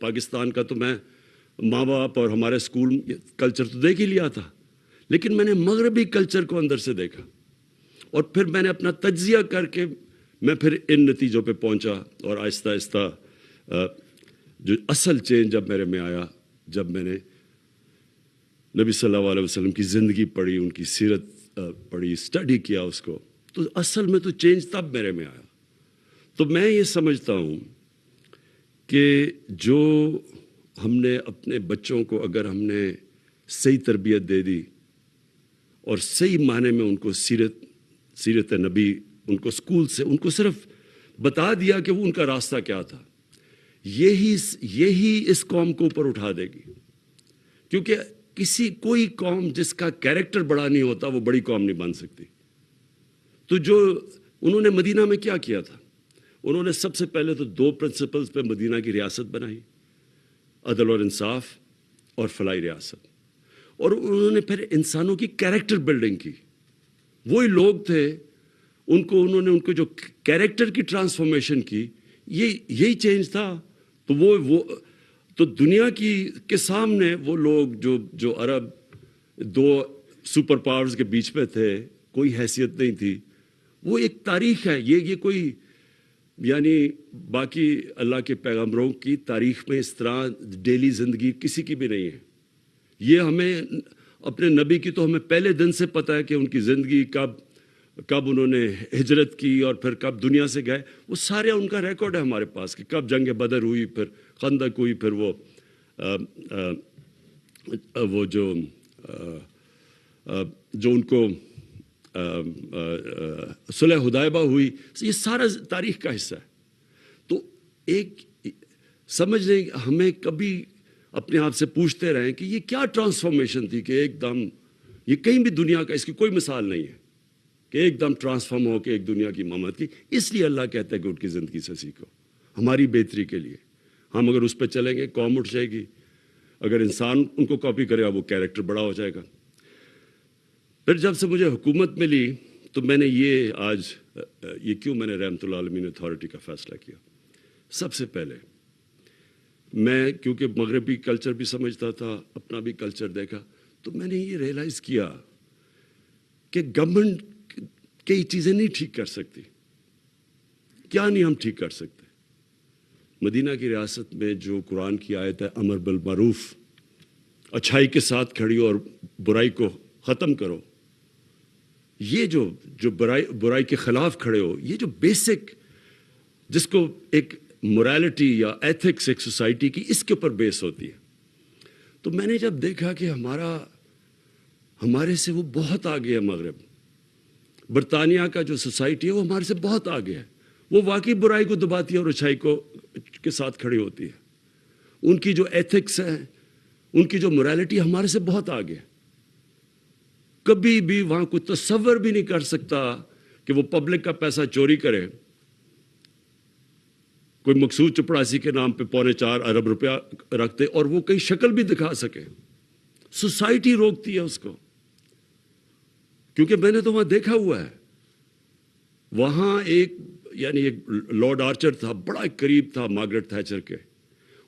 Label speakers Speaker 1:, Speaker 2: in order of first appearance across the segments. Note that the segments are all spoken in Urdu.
Speaker 1: پاکستان کا تو میں ماں باپ اور ہمارے اسکول کلچر تو دیکھ ہی لیا تھا، لیکن میں نے مغربی کلچر کو اندر سے دیکھا، اور پھر میں نے اپنا تجزیہ کر کے میں پھر ان نتیجوں پہ پہنچا، اور آہستہ آہستہ جو اصل چینج جب میرے میں آیا، جب میں نے نبی صلی اللہ علیہ وسلم کی زندگی پڑھی، ان کی سیرت پڑھی، اسٹڈی کیا اس کو، تو اصل میں تو چینج تب میرے میں آیا۔ تو میں یہ سمجھتا ہوں کہ جو ہم نے اپنے بچوں کو اگر ہم نے صحیح تربیت دے دی اور صحیح معنی میں ان کو سیرت نبی، ان کو اسکول سے ان کو صرف بتا دیا کہ وہ ان کا راستہ کیا تھا، یہی اس قوم کو اوپر اٹھا دے گی۔ کیونکہ کوئی قوم جس کا کیریکٹر بڑا نہیں ہوتا وہ بڑی قوم نہیں بن سکتی۔ تو جو انہوں نے مدینہ میں کیا کیا تھا، انہوں نے سب سے پہلے تو 2 پرنسپلز پہ مدینہ کی ریاست بنائی، عدل اور انصاف اور فلاحی ریاست، اور انہوں نے پھر انسانوں کی کیریکٹر بلڈنگ کی۔ وہی لوگ تھے، انہوں نے ان کو جو کیریکٹر کی ٹرانسفارمیشن کی، یہی چینج تھا۔ تو وہ تو دنیا کے سامنے وہ لوگ جو عرب 2 سپر پاورز کے بیچ میں تھے، کوئی حیثیت نہیں تھی، وہ ایک تاریخ ہے۔ یہ کوئی یعنی باقی اللہ کے پیغمبروں کی تاریخ میں اس طرح ڈیلی زندگی کسی کی بھی نہیں ہے۔ یہ ہمیں اپنے نبی کی تو ہمیں پہلے دن سے پتہ ہے کہ ان کی زندگی کب انہوں نے ہجرت کی اور پھر کب دنیا سے گئے، وہ سارے ان کا ریکارڈ ہے ہمارے پاس، کہ کب جنگ بدر ہوئی، پھر خندق ہوئی، پھر وہ جو ان کو صلح حدیبیہ ہوئی، یہ سارا تاریخ کا حصہ ہے۔ تو ایک سمجھ لیں، ہمیں کبھی اپنے آپ سے پوچھتے رہیں کہ یہ کیا ٹرانسفارمیشن تھی کہ ایک دم، یہ کہیں بھی دنیا کا اس کی کوئی مثال نہیں ہے کہ ایک دم ٹرانسفارم ہو کے ایک دنیا کی امامت کی۔ اس لیے اللہ کہتا ہے کہ ان کی زندگی سے سیکھو، ہماری بہتری کے لیے۔ ہم اگر اس پہ چلیں گے قوم اٹھ جائے گی، اگر انسان ان کو کاپی کرے گا وہ کیریکٹر بڑا ہو جائے گا۔ پھر جب سے مجھے حکومت ملی تو میں نے یہ کیوں میں نے رحمت اللہ عالمین اتھارٹی کا فیصلہ کیا؟ سب سے پہلے میں کیونکہ مغربی کلچر بھی سمجھتا تھا، اپنا بھی کلچر دیکھا، تو میں نے یہ ریئلائز کیا کہ گورنمنٹ کئی چیزیں نہیں ٹھیک کر سکتی۔ کیا نہیں ہم ٹھیک کر سکتے؟ مدینہ کی ریاست میں جو قرآن کی آیت ہے امر بالمعروف، اچھائی کے ساتھ کھڑی اور برائی کو ختم کرو، یہ جو برائی کے خلاف کھڑے ہو، یہ جو بیسک جس کو ایک مورالٹی یا ایتھکس ایک سوسائٹی کی، اس کے اوپر بیس ہوتی ہے۔ تو میں نے جب دیکھا کہ ہمارے سے وہ بہت آگے ہے، مغرب برطانیہ کا جو سوسائٹی ہے وہ ہمارے سے بہت آگے ہے، وہ واقعی برائی کو دباتی ہے اور اچھائی کے ساتھ کھڑی ہوتی ہے۔ ان کی جو ایتھکس ہے، ان کی جو مورالٹی ہمارے سے بہت آگے ہے۔ کبھی بھی وہاں کوئی تصور بھی نہیں کر سکتا کہ وہ پبلک کا پیسہ چوری کرے، کوئی مقصود چپڑاسی کے نام پہ 4.25 ارب روپیہ رکھتے اور وہ کئی شکل بھی دکھا سکے۔ سوسائٹی روکتی ہے اس کو، کیونکہ میں نے تو وہاں دیکھا ہوا ہے۔ وہاں ایک لارڈ آرچر تھا، بڑا قریب تھا مارگریٹ تھیچر کے،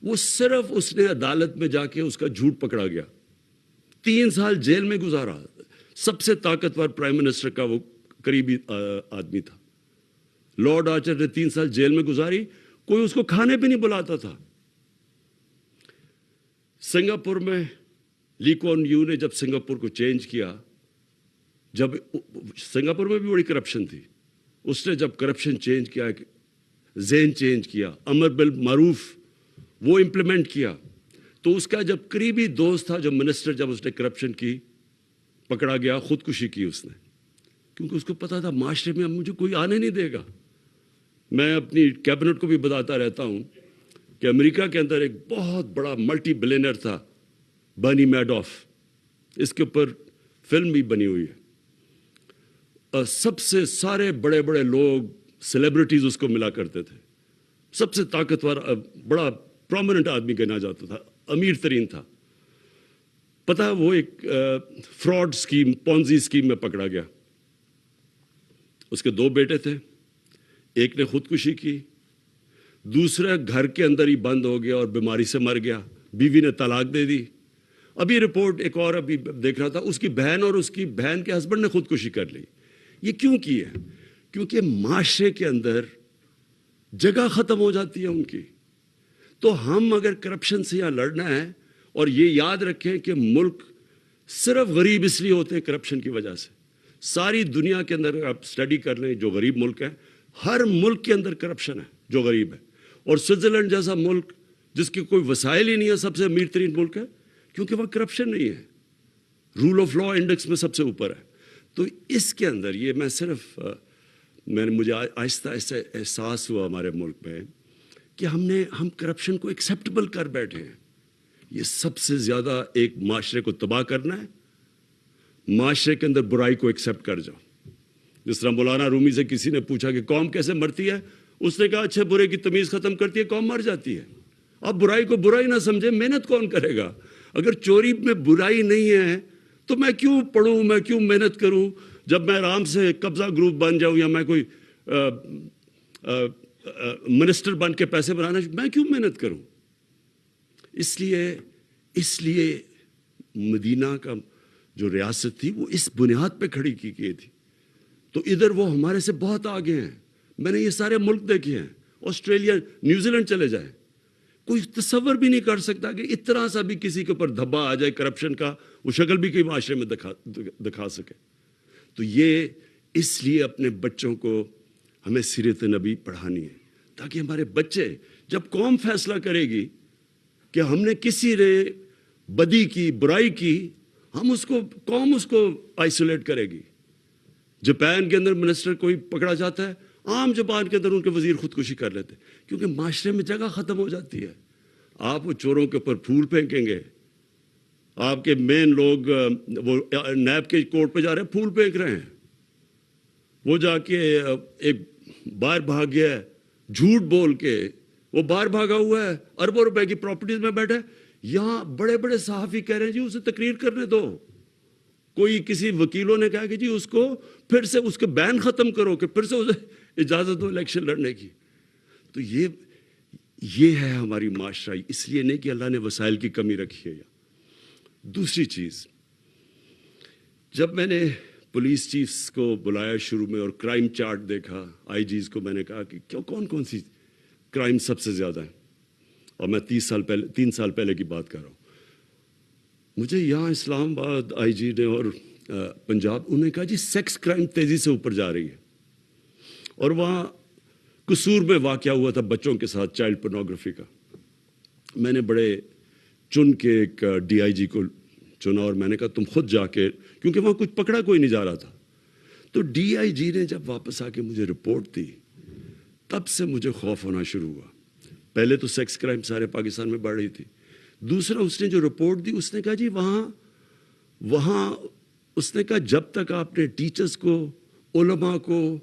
Speaker 1: وہ صرف اس نے عدالت میں جا کے اس کا جھوٹ پکڑا گیا، 3 سال جیل میں گزارا۔ سب سے طاقتور پرائم منسٹر کا وہ قریبی آدمی تھا۔ لارڈ آرچر نے 3 سال جیل میں گزاری، کوئی اس کو کھانے پہ نہیں بلاتا تھا۔ سنگاپور میں لی کوان یو نے جب سنگاپور کو چینج کیا، جب سنگاپور میں بھی بڑی کرپشن تھی، اس نے جب کرپشن چینج کیا، ذہن چینج کیا، امر بالمعروف وہ امپلیمنٹ کیا، تو اس کا جب قریبی دوست تھا جو منسٹر، جب اس نے کرپشن کی پکڑا گیا، خودکشی کی اس نے، کیونکہ اس کو پتا تھا معاشرے میں اب مجھے کوئی آنے نہیں دے گا۔ میں اپنی کیبنٹ کو بھی بتاتا رہتا ہوں کہ امریکہ کے اندر ایک بہت بڑا ملٹی بلینئر تھا، برنی میڈوف، اس کے اوپر فلم بھی بنی ہوئی ہے۔ سب سے سارے بڑے بڑے لوگ، سیلیبریٹیز اس کو ملا کرتے تھے، سب سے طاقتور بڑا پرومیننٹ آدمی کہنا جاتا تھا، امیر ترین تھا۔ پتہ وہ ایک فراڈ سکیم، پونزی سکیم میں پکڑا گیا۔ اس کے 2 بیٹے تھے، ایک نے خودکشی کی، دوسرا گھر کے اندر ہی بند ہو گیا اور بیماری سے مر گیا, بیوی نے طلاق دے دی. ابھی رپورٹ ایک اور ابھی دیکھ رہا تھا, اس کی بہن اور اس کی بہن کے ہسبینڈ نے خودکشی کر لی. یہ کیوں کی ہے؟ کیونکہ معاشرے کے اندر جگہ ختم ہو جاتی ہے ان کی. تو ہم اگر کرپشن سے یہاں لڑنا ہے, اور یہ یاد رکھیں کہ ملک صرف غریب اس لیے ہوتے ہیں کرپشن کی وجہ سے. ساری دنیا کے اندر آپ اسٹڈی کر لیں, جو غریب ملک ہے, ہر ملک کے اندر کرپشن ہے جو غریب ہے. اور سوئٹزرلینڈ جیسا ملک جس کے کوئی وسائل ہی نہیں ہے, سب سے امیر ترین ملک ہے, کیونکہ وہ کرپشن نہیں ہے, رول آف لا انڈیکس میں سب سے اوپر ہے. تو اس کے اندر یہ میں صرف مجھے آہستہ آہستہ احساس ہوا ہمارے ملک میں کہ ہم کرپشن کو ایکسیپٹیبل کر بیٹھے ہیں. یہ سب سے زیادہ ایک معاشرے کو تباہ کرنا ہے. معاشرے کے اندر برائی کو ایکسیپٹ کر جاؤ. جس طرح مولانا رومی سے کسی نے پوچھا کہ قوم کیسے مرتی ہے, اس نے کہا اچھے برے کی تمیز ختم کرتی ہے, قوم مر جاتی ہے. آپ برائی کو برائی نہ سمجھے, محنت کون کرے گا؟ اگر چوری میں برائی نہیں ہے تو میں کیوں پڑھوں, میں کیوں محنت کروں؟ جب میں آرام سے قبضہ گروپ بن جاؤں یا میں کوئی منسٹر بن کے پیسے بنانا, میں کیوں محنت کروں؟ اس لیے مدینہ کا جو ریاست تھی وہ اس بنیاد پہ کھڑی کی گئی تھی. تو ادھر وہ ہمارے سے بہت آگے ہیں. میں نے یہ سارے ملک دیکھے ہیں, آسٹریلیا, نیوزی لینڈ چلے جائیں, کوئی تصور بھی نہیں کر سکتا کہ اتنا سا بھی کسی کے اوپر دھبا آ جائے کرپشن کا, وہ شکل بھی کئی معاشرے میں دکھا سکے. تو یہ اس لیے اپنے بچوں کو ہمیں سیرت نبی پڑھانی ہے, تاکہ ہمارے بچے جب قوم فیصلہ کرے گی کہ ہم نے کسی نے بدی کی, برائی کی, قوم اس کو آئسولیٹ کرے گی. جاپان کے اندر منسٹر کوئی پکڑا جاتا ہے, عام زبان کے اندر ان کے وزیر خودکشی کر لیتے, کیونکہ معاشرے میں جگہ ختم ہو جاتی ہے. آپ وہ چوروں کے اوپر پھول پھینکیں گے, آپ کے مین لوگ وہ نیب کے کورٹ پہ جا رہے ہیں, پھول پھینک رہے ہیں. وہ جا کے ایک باہر بھاگ گیا ہے, جھوٹ بول کے وہ باہر بھاگا ہوا ہے, اربوں روپے کی پراپرٹیز میں بیٹھا ہے. یہاں بڑے بڑے صحافی کہہ رہے ہیں جی اسے تقریر کرنے دو. کوئی کسی وکیلوں نے کہا کہ جی اس کو پھر سے اس کے بین ختم کرو, کہ پھر سے اسے اجازت دو الیکشن لڑنے کی. تو یہ ہے ہماری معاشرہ. اس لیے نہیں کہ اللہ نے وسائل کی کمی رکھی ہے. دوسری چیز, جب میں نے پولیس چیفز کو بلایا شروع میں اور کرائم چارٹ دیکھا, آئی جیز کو میں نے کہا کہ کون سی کرائم سب سے زیادہ ہیں, اور میں 3 سال پہلے کی بات کر رہا ہوں. مجھے یہاں اسلام آباد آئی جی نے اور پنجاب, انہوں نے کہا جی سیکس کرائم تیزی سے اوپر جا رہی ہے. اور وہاں قصور میں واقعہ ہوا تھا بچوں کے ساتھ چائلڈ پورنوگرافی کا. میں نے بڑے چن کے ایک ڈی آئی جی کو چنا, اور میں نے کہا تم خود جا کے, کیونکہ وہاں کچھ پکڑا کوئی نہیں جا رہا تھا. تو ڈی آئی جی نے جب واپس آ کے مجھے رپورٹ دی, تب سے مجھے خوف ہونا شروع ہوا. پہلے تو سیکس کرائم سارے پاکستان میں بڑھ رہی تھی. دوسرا, اس نے جو رپورٹ دی اس نے کہا جی وہاں اس نے کہا جب تک آپ نے ٹیچرز کو, علماء کو,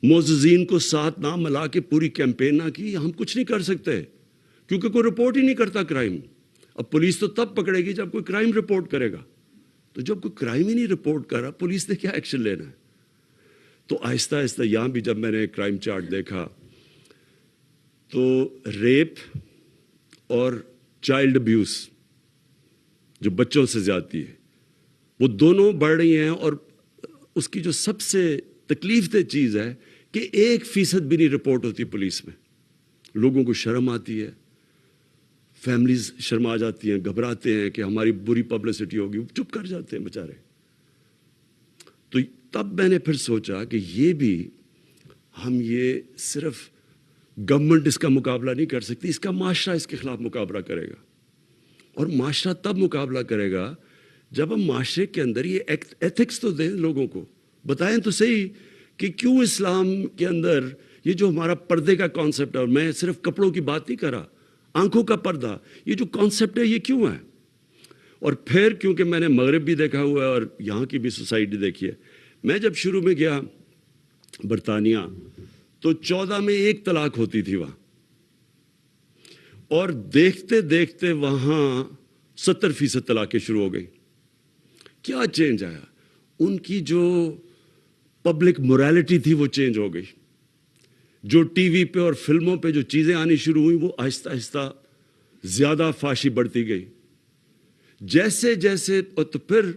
Speaker 1: معززین کو ساتھ نہ ملا کے پوری کیمپین نہ کی, ہم کچھ نہیں کر سکتے, کیونکہ کوئی رپورٹ ہی نہیں کرتا کرائم. اب پولیس تو تب پکڑے گی جب کوئی کرائم رپورٹ کرے گا. تو جب کوئی کرائم ہی نہیں رپورٹ کر رہا, پولیس نے کیا ایکشن لینا ہے؟ تو آہستہ آہستہ یہاں بھی جب میں نے کرائم چارٹ دیکھا تو ریپ اور چائلڈ ابیوز, جو بچوں سے زیادتی ہے, وہ دونوں بڑھ رہی ہیں. اور اس کی جو سب سے تکلیف دہ چیز ہے کہ 1% بھی نہیں رپورٹ ہوتی پولیس میں. لوگوں کو شرم آتی ہے, فیملیز شرما جاتی ہیں, گھبراتے ہیں کہ ہماری بری پبلسٹی ہوگی, چپ کر جاتے ہیں بیچارے. تو تب میں نے پھر سوچا کہ ہم یہ صرف گورنمنٹ اس کا مقابلہ نہیں کر سکتی, اس کا معاشرہ اس کے خلاف مقابلہ کرے گا. اور معاشرہ تب مقابلہ کرے گا جب ہم معاشرے کے اندر یہ ایتھکس تو دیں, لوگوں کو بتائیں تو صحیح کہ کیوں اسلام کے اندر یہ جو ہمارا پردے کا کانسیپٹ ہے, اور میں صرف کپڑوں کی بات نہیں کر رہا, آنکھوں کا پردہ, یہ جو کانسیپٹ ہے یہ کیوں ہے. اور پھر کیونکہ میں نے مغرب بھی دیکھا ہوا ہے اور یہاں کی بھی سوسائٹی دیکھی ہے. میں جب شروع میں گیا برطانیہ تو 14 میں 1 طلاق ہوتی تھی وہاں, اور دیکھتے دیکھتے وہاں 70% طلاقیں شروع ہو گئی. کیا چینج آیا؟ ان کی جو پبلک مورالٹی تھی وہ چینج ہو گئی. جو ٹی وی پہ اور فلموں پہ جو چیزیں آنی شروع ہوئیں وہ آہستہ آہستہ زیادہ فحاشی بڑھتی گئی. جیسے جیسے تو پھر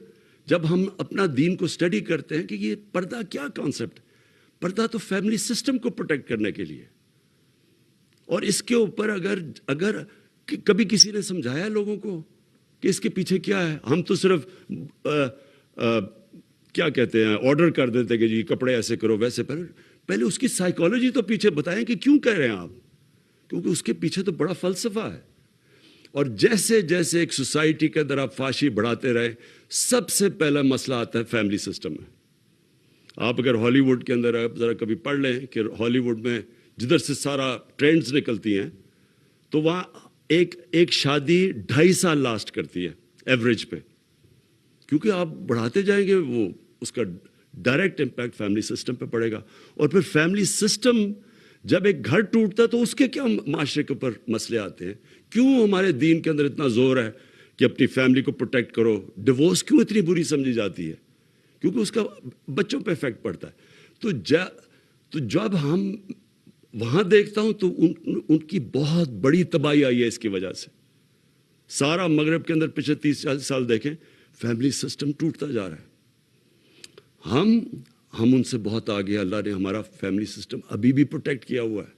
Speaker 1: جب ہم اپنا دین کو اسٹڈی کرتے ہیں کہ یہ پردہ کیا کانسیپٹ، پردہ تو فیملی سسٹم کو پروٹیکٹ کرنے کے لیے. اور اس کے اوپر اگر کبھی کسی نے سمجھایا لوگوں کو کہ اس کے پیچھے کیا ہے، ہم تو صرف کیا کہتے ہیں آرڈر کر دیتے کہ جی کپڑے ایسے کرو ویسے. پہلے اس کی سائیکالوجی تو پیچھے بتائیں کہ کیوں کہہ رہے ہیں آپ، کیونکہ اس کے پیچھے تو بڑا فلسفہ ہے. اور جیسے جیسے ایک سوسائٹی کے اندر آپ فحاشی بڑھاتے رہے، سب سے پہلا مسئلہ آتا ہے فیملی سسٹم میں. آپ اگر ہالی ووڈ کے اندر ذرا کبھی پڑھ لیں کہ ہالی ووڈ میں جدھر سے سارا ٹرینڈز نکلتی ہیں تو وہاں ایک شادی 2.5 سال لاسٹ کرتی ہے ایوریج پہ، کیونکہ آپ بڑھاتے جائیں گے وہ اس کا ڈائریکٹ امپیکٹ فیملی سسٹم پہ پڑے گا. اور پھر فیملی سسٹم جب ایک گھر ٹوٹتا ہے تو اس کے کیا معاشرے کے اوپر مسئلے آتے ہیں. کیوں ہمارے دین کے اندر اتنا زور ہے کہ اپنی فیملی کو پروٹیکٹ کرو؟ ڈیورس کیوں اتنی بری سمجھی جاتی ہے؟ کیونکہ اس کا بچوں پہ افیکٹ پڑتا ہے. تو جب ہم وہاں دیکھتا ہوں تو ان کی بہت بڑی تباہی آئی ہے اس کی وجہ سے. سارا مغرب کے اندر پچھلے 30-40 سال دیکھیں فیملی سسٹم ٹوٹتا جا رہا ہے. ہم ان سے بہت آگے، اللہ نے ہمارا فیملی سسٹم ابھی بھی پروٹیکٹ کیا ہوا ہے.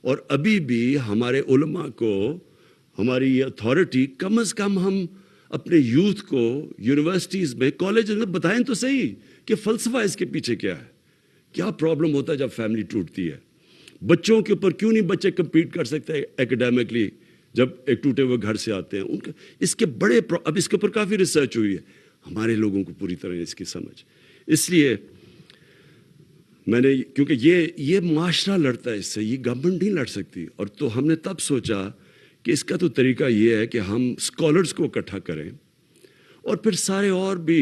Speaker 1: اور ابھی بھی ہمارے علماء کو، ہماری یہ اتھارٹی، کم از کم ہم اپنے یوتھ کو یونیورسٹیز میں کالج میں بتائیں تو صحیح کہ فلسفہ اس کے پیچھے کیا ہے، کیا پرابلم ہوتا ہے جب فیملی ٹوٹتی ہے. بچوں کے اوپر کیوں نہیں بچے کمپیٹ کر سکتے ایکڈیمکلی جب ایک ٹوٹے ہوئے گھر سے آتے ہیں. ان کا اس کے بڑے اب اس کے اوپر کافی ریسرچ ہوئی ہے، ہمارے لوگوں کو پوری طرح اس کی سمجھ. اس لیے میں نے، کیونکہ یہ معاشرہ لڑتا ہے اس سے، یہ گورنمنٹ نہیں لڑ سکتی. اور تو ہم نے تب سوچا کہ اس کا تو طریقہ یہ ہے کہ ہم اسکالرس کو اکٹھا کریں اور پھر سارے اور بھی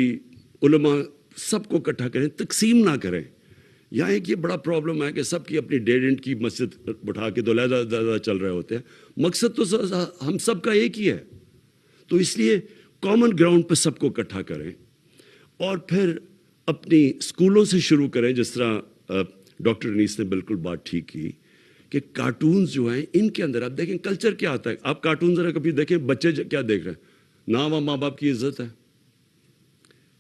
Speaker 1: علماء سب کو اکٹھا کریں، تقسیم نہ کریں. یہاں ایک یہ بڑا پرابلم ہے کہ سب کی اپنی ڈیڑھ انچ کی مسجد بٹھا کے علیحدہ چل رہے ہوتے ہیں. مقصد تو ہم سب کا ایک ہی ہے. تو اس لیے کامن گراؤنڈ پہ سب کو اکٹھا کریں اور پھر اپنی اسکولوں سے شروع کریں. جس طرح ڈاکٹر انیس نے بالکل بات ٹھیک کی کہ کارٹونز جو ہیں ان کے اندر آپ دیکھیں کلچر کیا آتا ہے. آپ کارٹون ذرا کبھی دیکھیں، بچے کیا دیکھ رہے ہیں؟ نہ وہاں ماں باپ کی عزت ہے.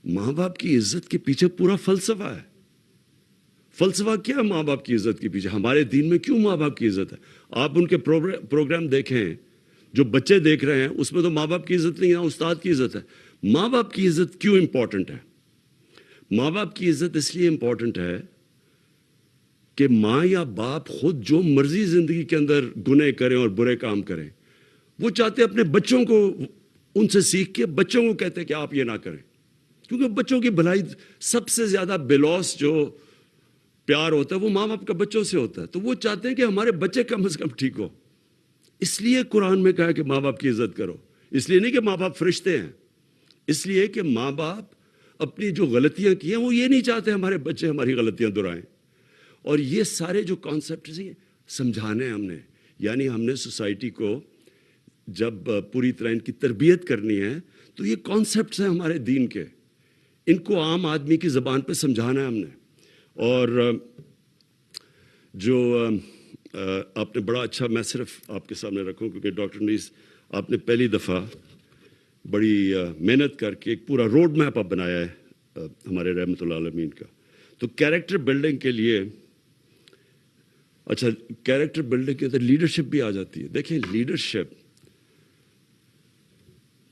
Speaker 1: ماں باپ کی عزت کے پیچھے پورا فلسفہ ہے. فلسفہ کیا ہے ماں باپ کی عزت کے پیچھے؟ ہمارے دین میں کیوں ماں باپ کی عزت ہے؟ آپ ان کے پروگرام دیکھیں جو بچے دیکھ رہے ہیں، اس میں تو ماں باپ کی عزت نہیں ہے، استاد کی عزت ہے. ماں باپ کی عزت کیوں امپورٹنٹ ہے؟ ماں باپ کی عزت اس لیے امپورٹنٹ ہے کہ ماں یا باپ خود جو مرضی زندگی کے اندر گناہ کریں اور برے کام کریں، وہ چاہتے اپنے بچوں کو ان سے سیکھ کے بچوں کو کہتے ہیں کہ آپ یہ نہ کریں. کیونکہ بچوں کی بھلائی سب سے زیادہ بلوس جو پیار ہوتا ہے وہ ماں باپ کا بچوں سے ہوتا ہے. تو وہ چاہتے ہیں کہ ہمارے بچے کم از کم ٹھیک ہو. اس لیے قرآن میں کہا کہ ماں باپ کی عزت کرو. اس لیے نہیں کہ ماں باپ فرشتے ہیں، اس لیے کہ ماں باپ اپنی جو غلطیاں کی ہیں وہ یہ نہیں چاہتے ہمارے بچے ہماری غلطیاں دہرائیں. اور یہ سارے جو کانسیپٹس ہیں سمجھانے ہم نے، یعنی ہم نے سوسائٹی کو جب پوری طرح ان کی تربیت کرنی ہے تو یہ کانسیپٹس ہیں ہمارے دین کے، ان کو عام آدمی کی زبان پہ سمجھانا ہے ہم نے. اور جو آپ نے بڑا اچھا، میں صرف آپ کے سامنے رکھوں کیونکہ ڈاکٹر انیس آپ نے پہلی دفعہ بڑی محنت کر کے ایک پورا روڈ میپ آپ بنایا ہے ہمارے رحمۃ اللہ عالمین کا. تو کیریکٹر بلڈنگ کے لیے، اچھا کیریکٹر بلڈنگ کے اندر لیڈرشپ بھی آ جاتی ہے. دیکھیں لیڈرشپ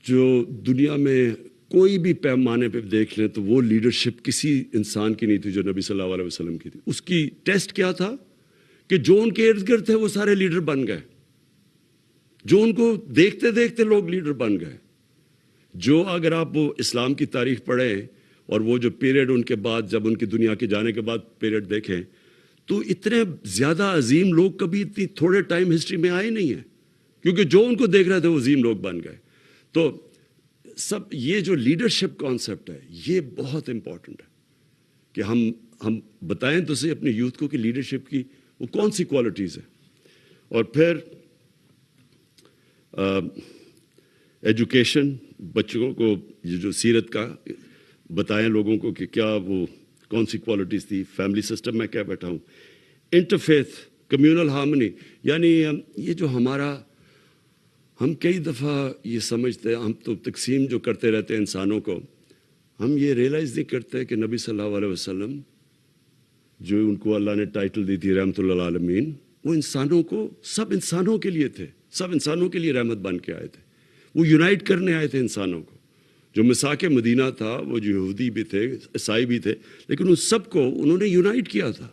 Speaker 1: جو دنیا میں کوئی بھی پیمانے پہ دیکھ لیں تو وہ لیڈرشپ کسی انسان کی نہیں تھی جو نبی صلی اللہ علیہ وسلم کی تھی. اس کی ٹیسٹ کیا تھا کہ جو ان کے ارد گرد تھے وہ سارے لیڈر بن گئے، جو ان کو دیکھتے دیکھتے لوگ لیڈر بن گئے. جو اگر آپ وہ اسلام کی تاریخ پڑھیں اور وہ جو پیریڈ ان کے بعد جب ان کی دنیا کے جانے کے بعد پیریڈ دیکھیں تو اتنے زیادہ عظیم لوگ کبھی اتنی تھوڑے ٹائم ہسٹری میں آئے نہیں ہیں، کیونکہ جو ان کو دیکھ رہے تھے وہ عظیم لوگ بن گئے. تو سب یہ جو لیڈرشپ کانسیپٹ ہے یہ بہت امپورٹنٹ ہے کہ ہم بتائیں تو صحیح اپنے یوتھ کو کہ لیڈرشپ کی وہ کون سی کوالٹیز ہیں. اور پھر ایجوکیشن، بچوں کو یہ جو سیرت کا بتائیں لوگوں کو کہ کیا وہ کون سی کوالٹیز تھی. فیملی سسٹم میں کیا بیٹھا ہوں. Interfaith communal harmony. یعنی یہ جو ہمارا ہم کئی دفعہ یہ سمجھتے ہیں، ہم تو تقسیم جو کرتے رہتے ہیں انسانوں کو، ہم یہ ریئلائز نہیں کرتے کہ نبی صلی اللہ علیہ وسلم جو ان کو اللہ نے ٹائٹل دی تھی رحمۃ اللہ عالمین، وہ انسانوں کو، سب انسانوں کے لیے تھے، سب انسانوں کے لیے رحمت بن کے آئے تھے. وہ یونائٹ کرنے آئے تھے انسانوں کو. جو مساک مدینہ تھا وہ جو یہودی بھی تھے، عیسائی بھی تھے، لیکن ان سب کو انہوں نے یونائٹ کیا تھا.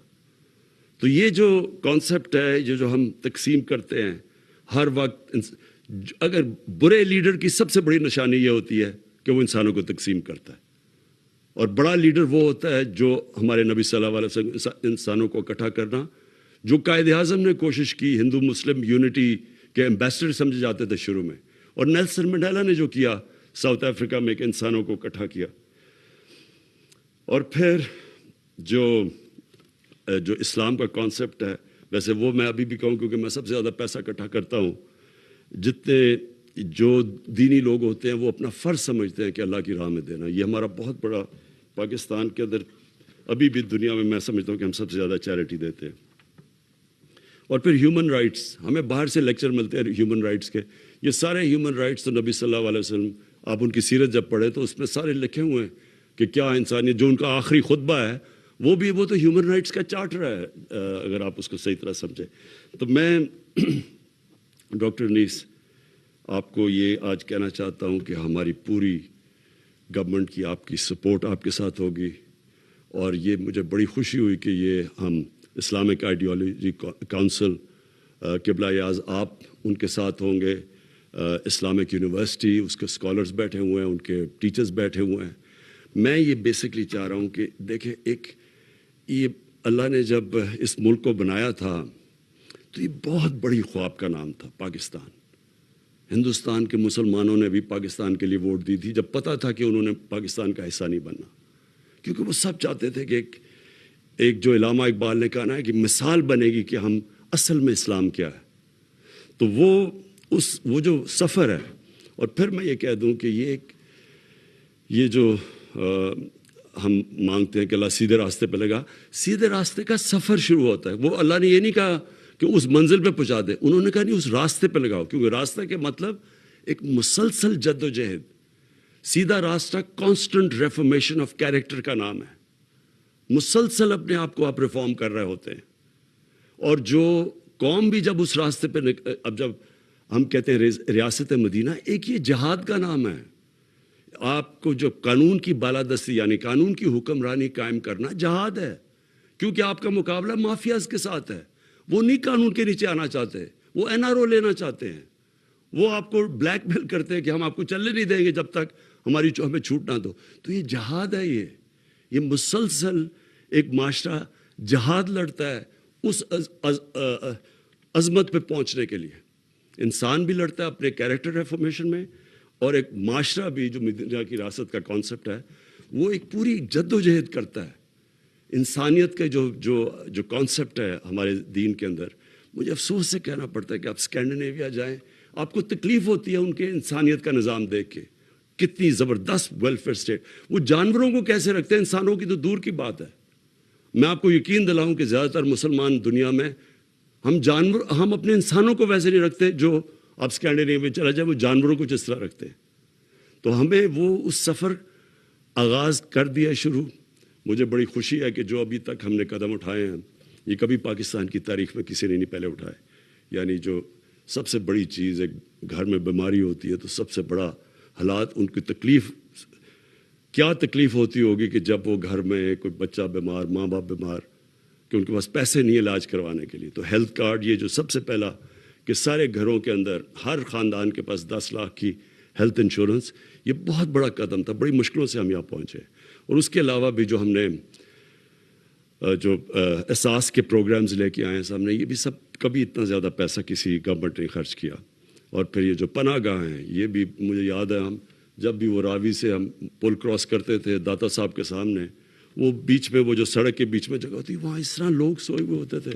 Speaker 1: تو یہ جو کانسیپٹ ہے، جو ہم تقسیم کرتے ہیں ہر وقت، اگر برے لیڈر کی سب سے بڑی نشانی یہ ہوتی ہے کہ وہ انسانوں کو تقسیم کرتا ہے، اور بڑا لیڈر وہ ہوتا ہے جو ہمارے نبی صلی اللہ علیہ وسلم انسانوں کو اکٹھا کرنا. جو قائد اعظم نے کوشش کی، ہندو مسلم یونٹی کے ایمبیسڈر سمجھے جاتے تھے شروع میں، اور نیلسن منڈیلا نے جو کیا ساؤتھ افریقہ میں کہ انسانوں کو اکٹھا کیا. اور پھر جو اسلام کا کانسیپٹ ہے، ویسے وہ میں ابھی بھی کہوں کیونکہ میں سب سے زیادہ پیسہ اکٹھا کرتا ہوں. جتنے جو دینی لوگ ہوتے ہیں وہ اپنا فرض سمجھتے ہیں کہ اللہ کی راہ میں دینا. یہ ہمارا بہت بڑا، پاکستان کے اندر ابھی بھی دنیا میں سمجھتا ہوں کہ ہم سب سے زیادہ چیریٹی دیتے ہیں. اور پھر ہیومن رائٹس، ہمیں باہر سے لیکچر ملتے ہیں ہیومن رائٹس کے. یہ سارے ہیومن رائٹس تو نبی صلی اللہ علیہ وسلم، آپ ان کی سیرت جب پڑھیں تو اس میں سارے لکھے ہوئے ہیں کہ کیا انسانیت. جو ان کا آخری خطبہ ہے وہ تو ہیومن رائٹس کا چارٹر ہے، اگر آپ اس کو صحیح طرح سمجھیں. تو میں ڈاکٹر انیس آپ کو یہ آج کہنا چاہتا ہوں کہ ہماری پوری گورنمنٹ کی آپ کی سپورٹ آپ کے ساتھ ہوگی. اور یہ مجھے بڑی خوشی ہوئی کہ یہ ہم اسلامک آئیڈیالوجی کونسل قبلہ اعظ آپ ان کے ساتھ ہوں گے، اسلامک یونیورسٹی اس کے اسکالرز بیٹھے ہوئے ہیں، ان کے ٹیچرز بیٹھے ہوئے ہیں. میں یہ بیسکلی چاہ رہا ہوں کہ دیکھیں، یہ اللہ نے جب اس ملک کو بنایا تھا تو یہ بہت بڑی خواب کا نام تھا پاکستان. ہندوستان کے مسلمانوں نے بھی پاکستان کے لیے ووٹ دی تھی جب پتہ تھا کہ انہوں نے پاکستان کا حصہ نہیں بننا، کیونکہ وہ سب چاہتے تھے کہ ایک جو علامہ اقبال نے کہا ہے کہ مثال بنے گی کہ ہم اصل میں اسلام کیا ہے. تو وہ جو سفر ہے. اور پھر میں یہ کہہ دوں کہ یہ جو ہم مانگتے ہیں کہ اللہ سیدھے راستے پہ لگا، سیدھے راستے کا سفر شروع ہوتا ہے. وہ اللہ نے یہ نہیں کہا کہ اس منزل پہ پہنچا دے، انہوں نے کہا نہیں، اس راستے پہ لگاؤ، کیونکہ راستہ کے مطلب ایک مسلسل جد و جہد. سیدھا راستہ کانسٹنٹ ریفارمیشن آف کیریکٹر کا نام ہے. مسلسل اپنے آپ کو آپ ریفارم کر رہے ہوتے ہیں. اور جو قوم بھی جب اس راستے پہ اب جب ہم کہتے ہیں ریاست مدینہ، ایک یہ جہاد کا نام ہے. آپ کو جو قانون کی بالادستی یعنی قانون کی حکمرانی قائم کرنا جہاد ہے، کیونکہ آپ کا مقابلہ مافیاز کے ساتھ ہے. وہ نہیں قانون کے نیچے آنا چاہتے، وہ NRO لینا چاہتے ہیں. وہ آپ کو بلیک میل کرتے ہیں کہ ہم آپ کو چلنے نہیں دیں گے جب تک ہمیں چھوٹ نہ دو. تو یہ جہاد ہے. یہ مسلسل ایک معاشرہ جہاد لڑتا ہے اس عظمت پہ پہنچنے کے لیے. انسان بھی لڑتا ہے اپنے کیریکٹر ریفارمیشن میں، اور ایک معاشرہ بھی جو مدینہ کی ریاست کا کانسیپٹ ہے وہ ایک پوری جد و جہد کرتا ہے. انسانیت کا جو کانسیپٹ ہے ہمارے دین کے اندر، مجھے افسوس سے کہنا پڑتا ہے کہ آپ اسکینڈینیویا جائیں، آپ کو تکلیف ہوتی ہے ان کے انسانیت کا نظام دیکھ کے. کتنی زبردست ویلفیئر اسٹیٹ. وہ جانوروں کو کیسے رکھتے ہیں، انسانوں کی تو دور کی بات ہے. میں آپ کو یقین دلاؤں کہ زیادہ تر مسلمان دنیا میں ہم اپنے انسانوں کو ویسے نہیں رکھتے جو آپ اسکینڈینیویا میں چلا جائے وہ جانوروں کو جس طرح رکھتے ہیں. تو ہمیں وہ اس سفر آغاز کر دیا شروع. مجھے بڑی خوشی ہے کہ جو ابھی تک ہم نے قدم اٹھائے ہیں یہ کبھی پاکستان کی تاریخ میں کسی نے نہیں پہلے اٹھائے. یعنی جو سب سے بڑی چیز ایک گھر میں بیماری ہوتی ہے تو سب سے بڑا حالات ان کی تکلیف، کیا تکلیف ہوتی ہوگی کہ جب وہ گھر میں کوئی بچہ بیمار، ماں باپ بیمار، کہ ان کے پاس پیسے نہیں علاج کروانے کے لیے. تو ہیلتھ کارڈ یہ جو سب سے پہلا کہ سارے گھروں کے اندر ہر خاندان کے پاس 10 لاکھ کی ہیلتھ انشورنس، یہ بہت بڑا قدم تھا. بڑی مشکلوں سے ہم یہاں پہنچے. اور اس کے علاوہ بھی جو ہم نے جو احساس کے پروگرامز لے کے آئے ہیں سامنے، یہ بھی سب کبھی اتنا زیادہ پیسہ کسی گورنمنٹ نے خرچ کیا. اور پھر یہ جو پناہ گاہ ہیں، یہ بھی مجھے یاد ہے ہم جب بھی وہ راوی سے ہم پل کراس کرتے تھے داتا صاحب کے سامنے، وہ بیچ میں وہ جو سڑک کے بیچ میں جگہ ہوتی وہاں اس طرح لوگ سوئے ہوئے ہوتے تھے.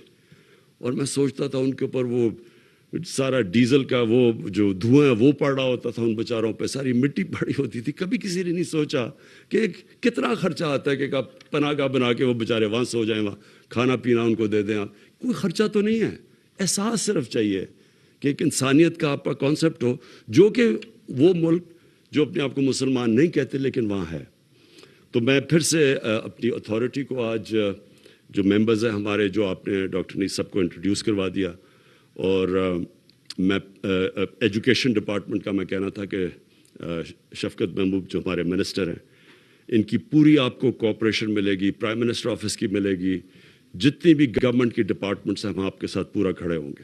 Speaker 1: اور میں سوچتا تھا ان کے اوپر وہ سارا ڈیزل کا وہ جو دھواں ہے وہ پڑ رہا ہوتا تھا ان بیچاروں پہ، ساری مٹی پڑی ہوتی تھی. کبھی کسی نے نہیں سوچا کہ کتنا خرچہ آتا ہے کہ آپ پناہ گاہ بنا کے وہ بیچارے وہاں سو جائیں، وہاں کھانا پینا ان کو دے دیں. آپ کوئی خرچہ تو نہیں ہے، احساس صرف چاہیے کہ ایک انسانیت کا آپ کا کانسیپٹ ہو، جو کہ وہ ملک جو اپنے آپ کو مسلمان نہیں کہتے لیکن وہاں ہے. تو میں پھر سے اپنی اتھارٹی کو آج جو ممبرز ہیں ہمارے، جو آپ نے ڈاکٹر نے سب کو انٹروڈیوس کروا دیا، اور میں ایجوکیشن ڈپارٹمنٹ کا میں کہنا تھا کہ شفقت محبوب جو ہمارے منسٹر ہیں، ان کی پوری آپ کو کوآپریشن ملے گی، پرائم منسٹر آفس کی ملے گی، جتنی بھی گورنمنٹ کی ڈپارٹمنٹس ہیں ہم آپ کے ساتھ پورا کھڑے ہوں گے.